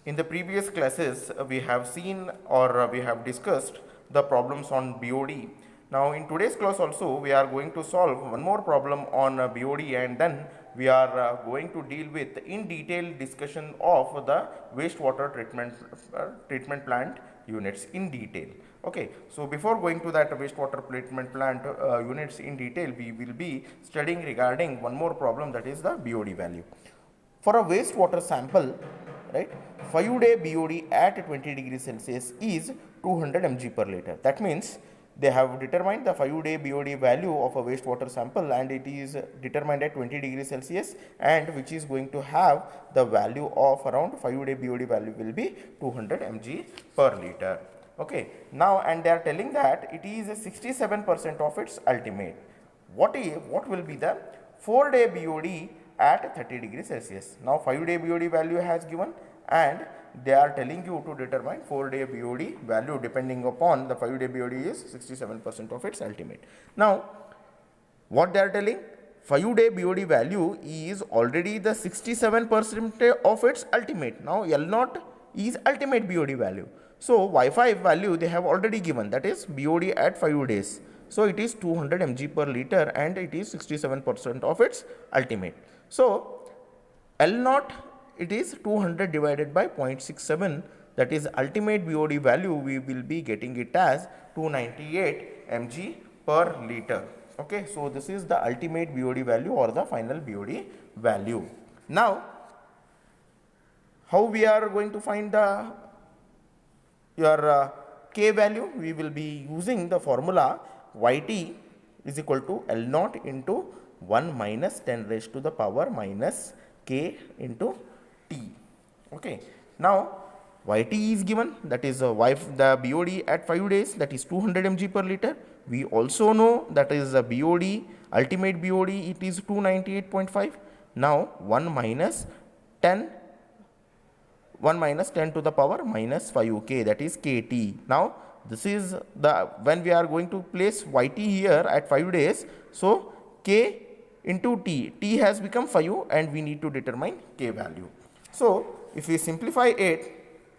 In the previous classes, we have seen or we have discussed the problems on BOD. Now, in today's class also, we are going to solve one more problem on BOD, and then we are going to deal with in detail discussion of the wastewater treatment plant units in detail. Okay, so before going to that wastewater treatment plant units in detail, we will be studying regarding one more problem, that is the BOD value. For a wastewater sample, right, 5-day BOD at 20 degrees Celsius is 200 mg per liter. That means they have determined the 5-day BOD value of a wastewater sample, and it is determined at 20 degrees Celsius, and which is going to have the value of around 5-day BOD value will be 200 mg per liter. Okay, now and they are telling that it is 67% of its ultimate. What will be the 4-day BOD at 30 degrees Celsius? Now 5-day BOD value has given, and they are telling you to determine 4-day BOD value depending upon the 5-day BOD is 67% of its ultimate. Now what they are telling, 5-day BOD value is already the 67% of its ultimate. Now L0 is ultimate BOD value. So Y5 value they have already given, that is BOD at 5 days. So it is 200 mg per liter, and it is 67% of its ultimate. So L0, it is 200 divided by 0.67, that is ultimate BOD value. We will be getting it as 298 mg per liter. Okay, so this is the ultimate BOD value or the final BOD value. Now how we are going to find the your K value? We will be using the formula Yt is equal to L0 into 1 minus 10 raised to the power minus K into T. Okay. Now Yt is given, that is the BOD at 5 days, that is 200 mg per liter. We also know that is the BOD, ultimate BOD, it is 298.5. Now 1 minus 10 to the power minus 5k, that is kt. Now this is the, when we are going to place Yt here at 5 days, so k into t has become 5, and we need to determine k value. So if we simplify it,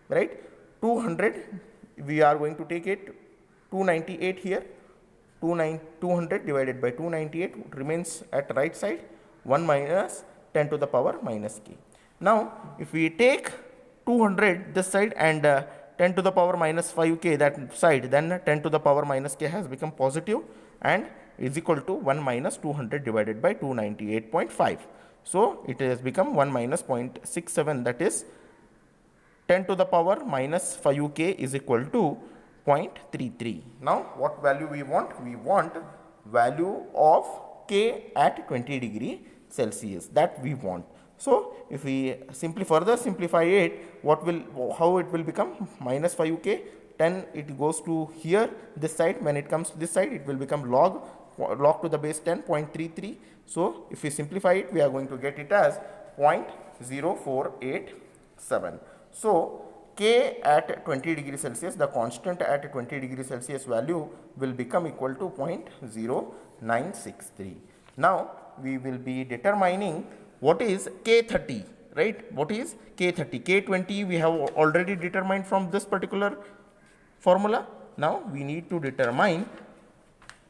right, 200, we are going to take it 298 here, 200 divided by 298 remains at right side, 1 minus 10 to the power minus k. Now if we take 200 this side and 10 to the power minus 5k that side, then 10 to the power minus k has become positive and is equal to 1 minus 200 divided by 298.5. So it has become 1 minus 0.67, that is 10 to the power minus 5k is equal to 0.33. Now what value we want? We want value of k at 20 degree Celsius, that we want. So if we further simplify it, how it will become? Minus 5k, 10 it goes to here, this side, when it comes to this side it will become log to the base 10, 0.33. So if we simplify it, we are going to get it as 0.0487. So k at 20 degrees Celsius, the constant at 20 degrees Celsius value will become equal to 0.0963. Now we will be determining what is K30, right? What is K30? K20 we have already determined from this particular formula. Now we need to determine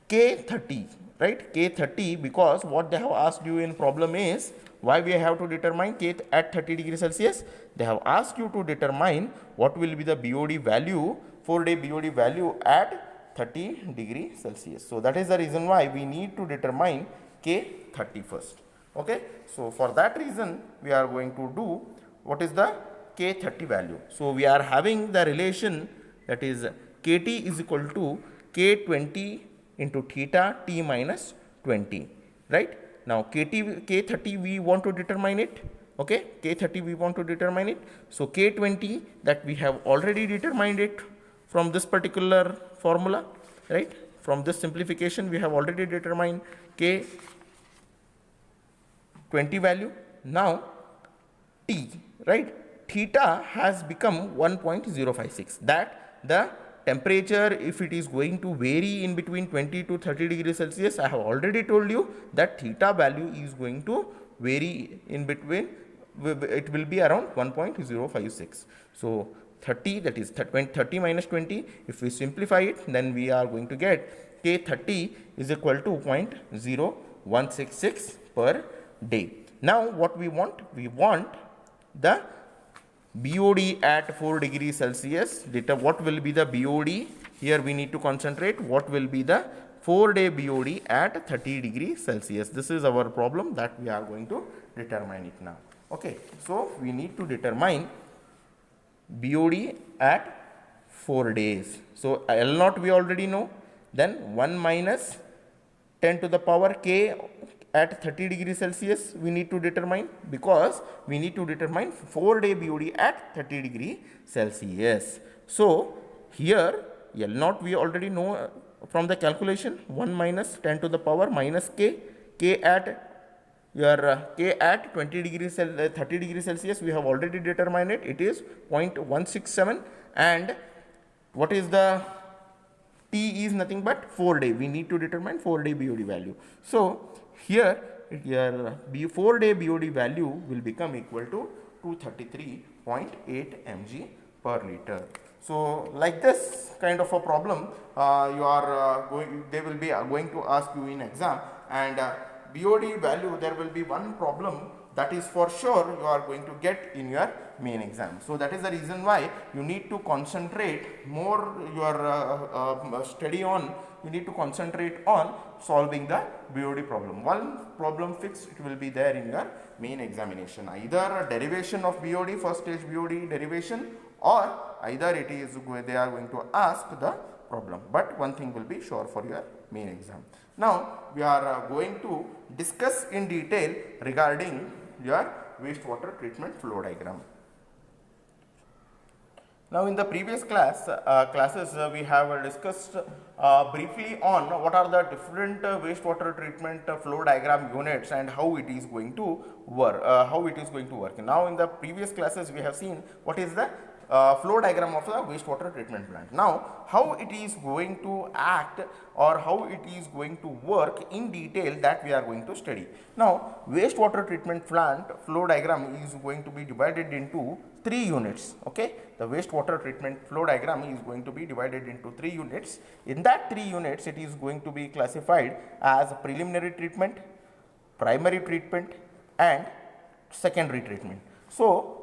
K30, right? K30, because what they have asked you in problem is, why we have to determine K at 30 degrees Celsius? They have asked you to determine what will be the BOD value, 4-day BOD value at 30 degrees Celsius. So that is the reason why we need to determine K30 first. Okay, so for that reason we are going to do what is the K30 value. So we are having the relation, that is Kt is equal to K20 into theta t minus 20, right? Now K30 we want to determine it. Okay, K30 we want to determine it. So K20, that we have already determined it from this particular formula, right? From this simplification we have already determined K20 value. Now T, right, theta has become 1.056, that the temperature, if it is going to vary in between 20 to 30 degrees Celsius, I have already told you that theta value is going to vary in between it will be around 1.056. So 30, that is 30 minus 20, if we simplify it, then we are going to get K30 is equal to 0.0166 per day. Now what we want? We want the BOD at 4 degrees Celsius. What will be the BOD? Here we need to concentrate. What will be the 4-day BOD at 30 degrees Celsius? This is our problem that we are going to determine it now. Okay, so we need to determine BOD at 4 days. So L0 we already know. Then 1 minus 10 to the power K at 30 degrees Celsius we need to determine, because we need to determine 4-day BOD at 30 degree Celsius. So here L0 we already know from the calculation, 1 minus 10 to the power minus K at K at 20 degrees 30 degrees Celsius we have already determined it. It is 0.167, and what is the T is nothing but 4-day. We need to determine 4-day BOD value. So here your 4-day BOD value will become equal to 233.8 mg per liter. So like this kind of a problem they will be going to ask you in exam, and BOD value, there will be one problem that is for sure you are going to get in your main exam. So that is the reason why you need to concentrate more your study on, you need to concentrate on solving the BOD problem. One problem fixed, it will be there in your main examination, either a derivation of BOD, first stage BOD derivation, or either it is they are going to ask the problem. But one thing will be sure for your main exam. Now we are going to discuss in detail regarding your wastewater treatment flow diagram. Now in the previous classes we have discussed briefly on what are the different wastewater treatment flow diagram units and how it is going to work. Now in the previous classes we have seen what is the flow diagram of the wastewater treatment plant. Now how it is going to act or how it is going to work in detail, that we are going to study. Now wastewater treatment plant flow diagram is going to be divided into 3 units. Okay, the wastewater treatment flow diagram is going to be divided into 3 units. In that 3 units it is going to be classified as preliminary treatment, primary treatment and secondary treatment. So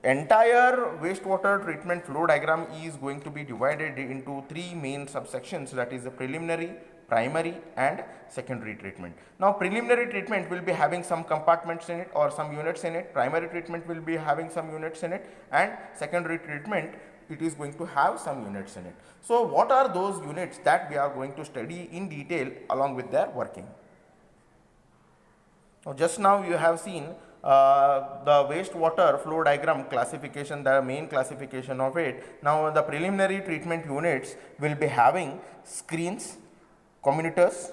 entire wastewater treatment flow diagram is going to be divided into 3 main subsections, that is the preliminary, primary and secondary treatment. Now preliminary treatment will be having some compartments in it or some units in it, primary treatment will be having some units in it, and secondary treatment it is going to have some units in it. So what are those units that we are going to study in detail along with their working? Now just now you have seen the wastewater flow diagram classification, the main classification of it. Now the preliminary treatment units will be having screens, commutators,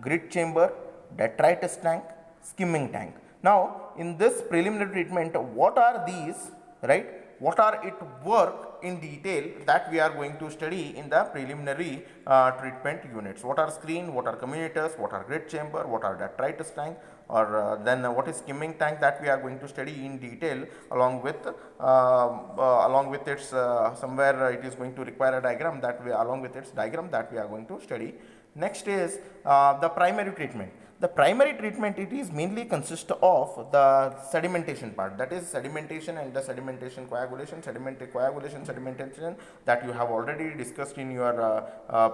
grid chamber, detritus tank, skimming tank. Now in this preliminary treatment, what are these, right? What are it work in detail, that we are going to study in the preliminary treatment units. What are screen, what are commutators, what are grid chamber, what are detritus tank, or then what is skimming tank, that we are going to study in detail along with its somewhere it is going to require a diagram, that we along with its diagram that we are going to study. Next is the primary treatment. The primary treatment, it is mainly consist of the sedimentation part, that is sedimentation and the sedimentation coagulation, sedimentation that you have already discussed in your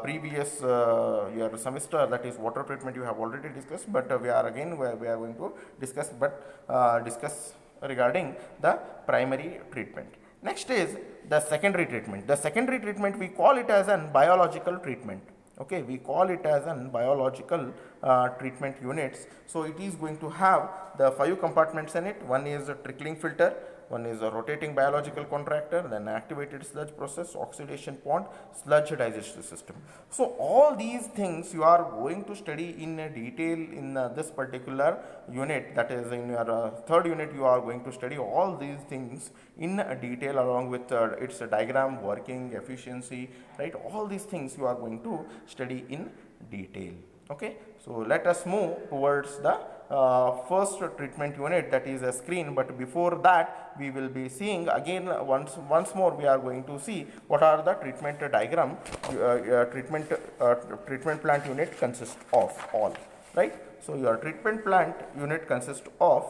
previous your semester, that is water treatment you have already discussed, but we are going to discuss regarding the primary treatment. Next is the secondary treatment. The secondary treatment, we call it as an biological treatment. Okay, we call it as an biological treatment units. So it is going to have the 5 compartments in it. One is a trickling filter, one is a rotating biological contractor, then activated sludge process, oxidation pond, sludge digestive system. So all these things you are going to study in detail in this particular unit, that is in your third unit. You are going to study all these things in detail along with its diagram, working, efficiency, right? All these things you are going to study in detail. Okay, so let us move towards the first treatment unit, that is a screen. But before that we will be seeing again once more we are going to see what are the treatment diagram treatment plant unit consists of all, right. So your treatment plant unit consists of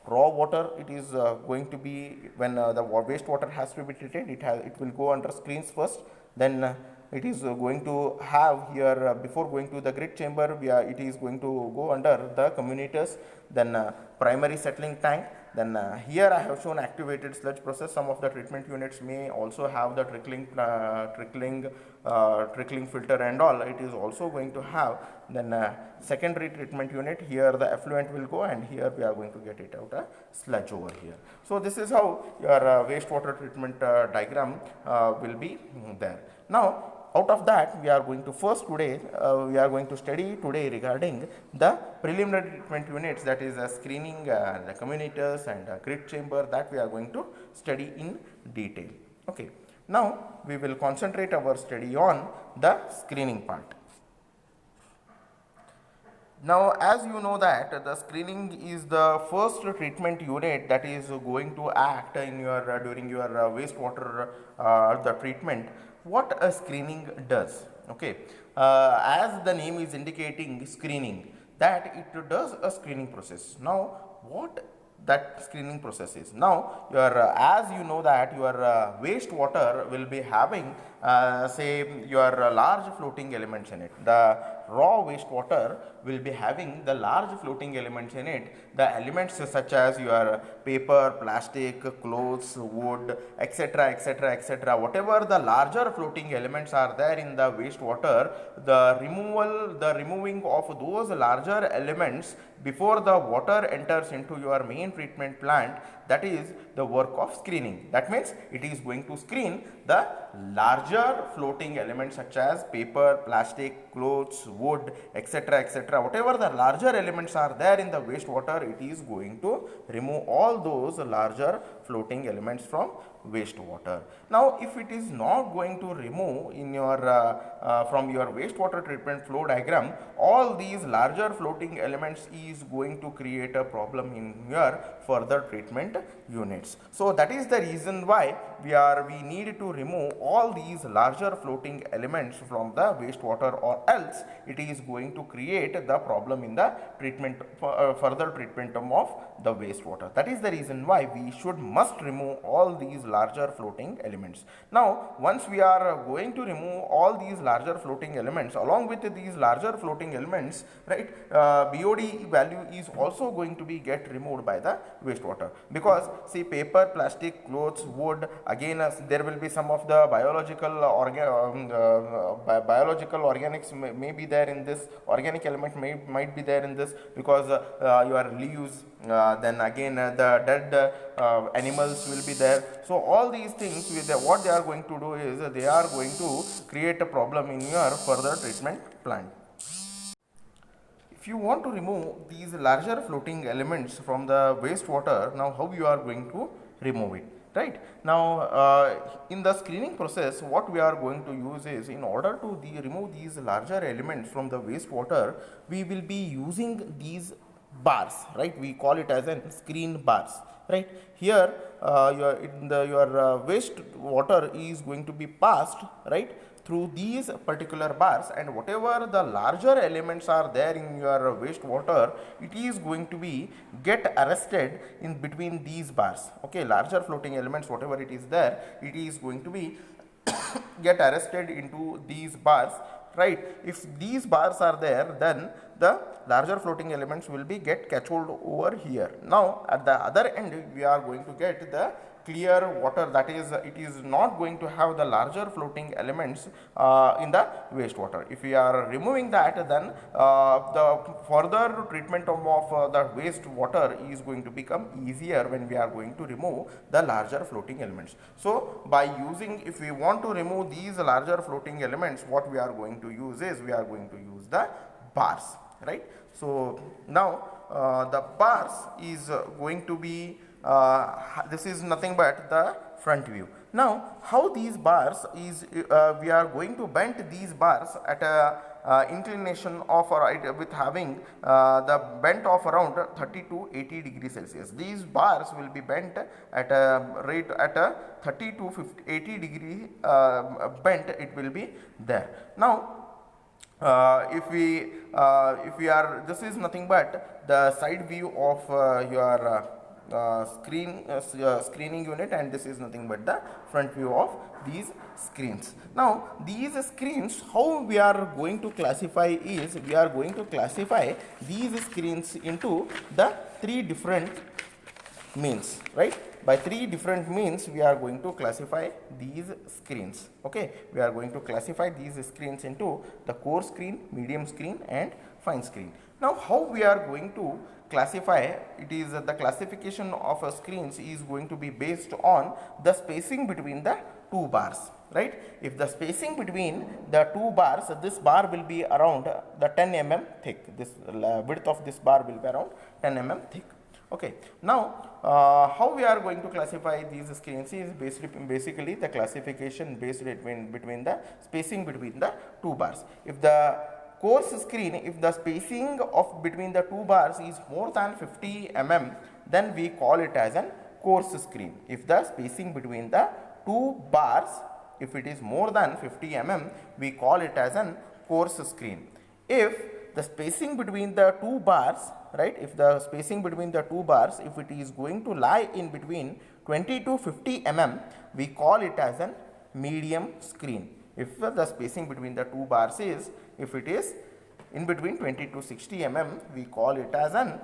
raw water. It is going to be when the wastewater has to be treated, it will go under screens first, then it is going to have here before going to the grid chamber, it is going to go under the commutators, then primary settling tank, then here I have shown activated sludge process. Some of the treatment units may also have the trickling filter and all, it is also going to have. Then secondary treatment unit, here the effluent will go, and here we are going to get it out a sludge over here. So this is how your wastewater treatment diagram will be there. Now out of that we are going to first today we are going to study today regarding the preliminary treatment units, that is screening, the commutators and grid chamber, that we are going to study in detail. Okay. Now we will concentrate our study on the screening part. Now as you know that the screening is the first treatment unit that is going to act in your during your wastewater the treatment. What a screening does, okay, as the name is indicating, screening, that it does a screening process. Now what that screening process is, now your as you know that your wastewater will be having say your large floating elements in it. The raw wastewater will be having the large floating elements in it, the elements such as your paper, plastic, clothes, wood, etc., etc., etc. Whatever the larger floating elements are there in the wastewater, the removing of those larger elements before the water enters into your main treatment plant, that is the work of screening. That means it is going to screen the larger floating elements such as paper, plastic, clothes, wood, etc., etc. Whatever the larger elements are there in the wastewater, it is going to remove all those larger floating elements from wastewater. Now if it is not going to remove in your from your wastewater treatment flow diagram all these larger floating elements, is going to create a problem in your further treatment units. So that is the reason why we need to remove all these larger floating elements from the wastewater, or else it is going to create the problem in the treatment further treatment of the wastewater. That is the reason why we must remove all these larger floating elements. Now once we are going to remove all these larger floating elements, along with these larger floating elements, right, BOD value is also going to be get removed by the wastewater, because see paper, plastic, clothes, wood, again there will be some of the biological organics may be there in this, organic element might be there in this, because your leaves, then again the dead animals will be there. So all these things what they are going to do is they are going to create a problem in your further treatment plant. If you want to remove these larger floating elements from the wastewater, now how you are going to remove it, right? Now in the screening process what we are going to use is, in order to remove these larger elements from the wastewater, we will be using these bars, right? We call it as an screen bars, right? Here your waste water is going to be passed, right, through these particular bars, and whatever the larger elements are there in your wastewater, it is going to be get arrested in between these bars. Okay, larger floating elements, whatever it is there, it is going to be get arrested into these bars, right? If these bars are there, then the larger floating elements will be get captured over here. Now at the other end we are going to get the clear water, that is it is not going to have the larger floating elements in the wastewater. If we are removing that, then the further treatment of the wastewater is going to become easier when we are going to remove the larger floating elements. So by using, if we want to remove these larger floating elements, what we are going to use is, we are going to use the bars, right? So now the bars is going to be this is nothing but the front view. Now how these bars is we are going to bend these bars at a inclination of with having the bent of around 30 to 80 degrees Celsius. These bars will be bent at a rate at a 30 to 80 degree bent it will be there. Now if we are, this is nothing but the side view of your screening unit, and this is nothing but the front view of these screens. Now these screens, how we are going to classify is, we are going to classify these screens into the three different means, right? By three different means we are going to classify these screens. Okay, we are going to classify these screens into the coarse screen, medium screen and fine screen. Now how we are going to classify it is, the classification of a screens is going to be based on the spacing between the two bars, right? If the spacing between the two bars, this bar will be around the 10 mm thick, this width of this bar will be around 10 mm thick. Okay, now how we are going to classify these screens is basically the classification based between the spacing between the two bars. If the coarse screen, if the spacing of between the two bars is more than 50 mm, then we call it as an coarse screen. If the spacing between the two bars, if it is more than 50 mm, we call it as an coarse screen. If the spacing between the two bars, right, if the spacing between the two bars, if it is going to lie in between 20 to 50 mm, we call it as an medium screen. If the spacing between the two bars is, if it is in between 20 to 60 mm, we call it as an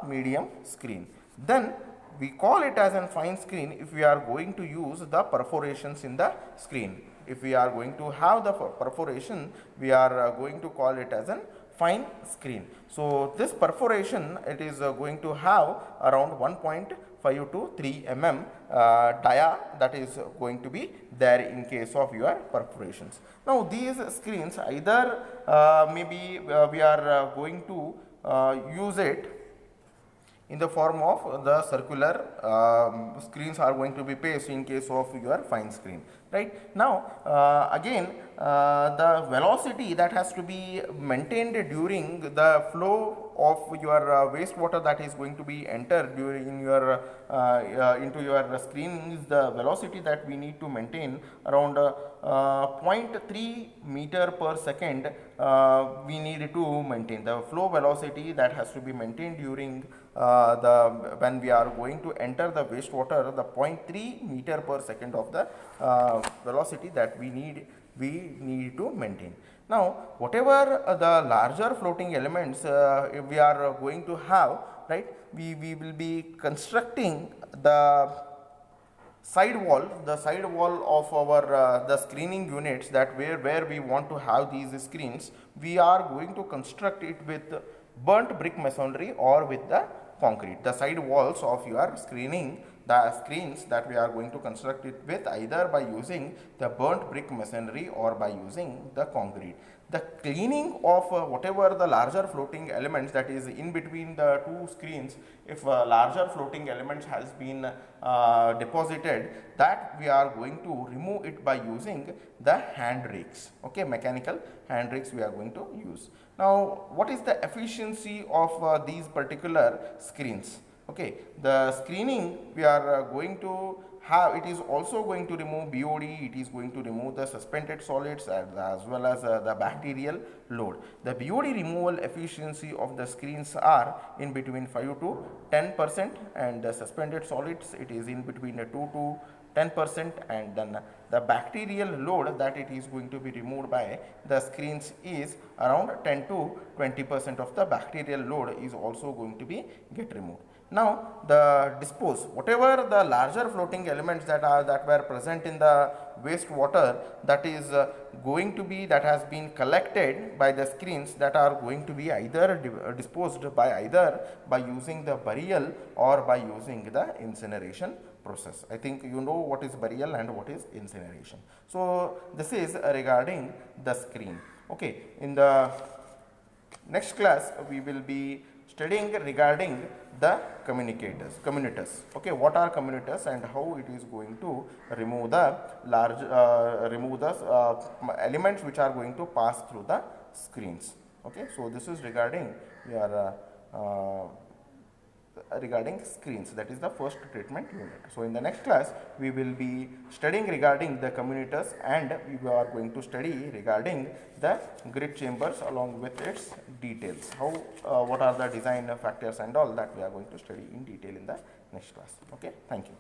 medium screen. Then we call it as a fine screen if we are going to use the perforations in the screen. If we are going to have the perforation, we are going to call it as a fine screen. So this perforation, it is going to have around 1.5 to 3 mm dia, that is going to be there in case of your perforations. Now these screens either maybe we are going to use it in the form of the circular screens are going to be placed in case of your fine screen, right? Now again the velocity that has to be maintained during the flow of your wastewater that is going to be entered during your into your screen is the velocity that we need to maintain around 0.3 meter per second. We need to maintain the flow velocity that has to be maintained during when we are going to enter the wastewater, the 0.3 meter per second of the velocity that we need to maintain. Now whatever the larger floating elements we are going to have, right, we will be constructing the side wall of our the screening units, that where we want to have these screens, we are going to construct it with burnt brick masonry or with the concrete. The side walls of your screening, the screens that we are going to construct it with, either by using the burnt brick masonry or by using the concrete. The cleaning of whatever the larger floating elements that is in between the two screens, if larger floating elements has been deposited, that we are going to remove it by using the hand rakes. Okay, mechanical hand rakes we are going to use. Now what is the efficiency of these particular screens? Okay, the screening we are going to have, it is also going to remove BOD, it is going to remove the suspended solids as well as the bacterial load. The BOD removal efficiency of the screens are in between 5 to 10%, and the suspended solids, it is in between 2 to 10%, and then the bacterial load that it is going to be removed by the screens is around 10 to 20% of the bacterial load is also going to be get removed. Now the dispose whatever the larger floating elements that were present in the wastewater, that is going to be, that has been collected by the screens, that are going to be either disposed by using the burial or by using the incineration process. I think you know what is burial and what is incineration. So this is regarding the screen. Okay, in the next class we will be studying regarding the commutators. Okay, what are commutators and how it is going to remove the large elements which are going to pass through the screens. Okay, so this is regarding your regarding screens, that is the first treatment unit. So in the next class we will be studying regarding the commutators, and we are going to study regarding the grid chambers along with its details, how what are the design factors and all that we are going to study in detail in the next class. Okay, thank you.